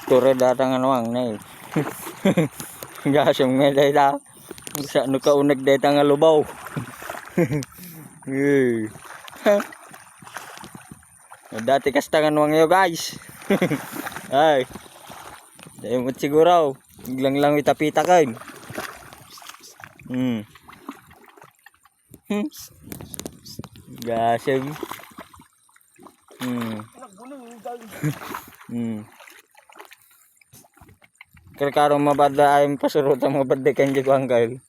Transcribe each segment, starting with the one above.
Ture datang anuang na gasong nga dahil sa ano ka unag dahil nga lubaw. Dati kastangan wang yo guys. Ay dahil mo siguro biglang lang itapita kain. Gasong. Karkarong mabada ay pasurutan mabadikan di ko angkal.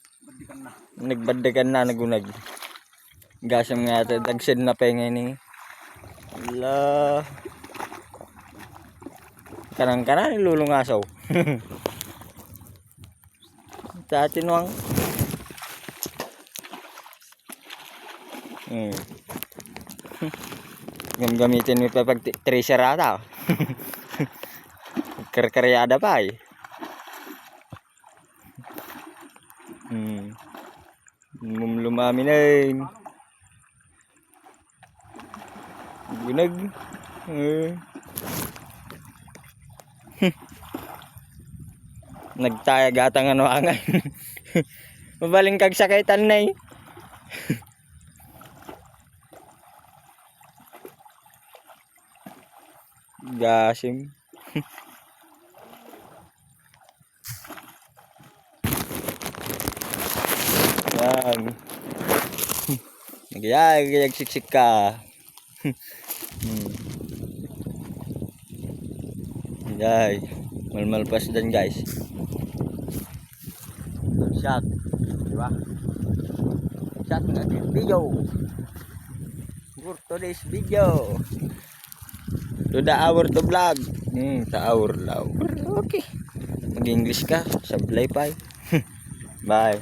Nagbadekan na nagunag. Gasam nga ito dagsid na pengen ni. Ala. Kanang nilulungasaw. Sa atin wang. Gamitin mo pa pag tracer ata. Karkaryada pa eh. Lumami na yun. Gunag. Nagtayagatang ano angay. Mabaling kag sakaitan na eh. Gasim. Yan. Nagayag siksik ka. Yay. Malmalpas dan guys. Shot. Diba? Shot na video. For today's video. To the hour to vlog. Sa hour. Okay. Mag-English ka. Sablay pa. Bye.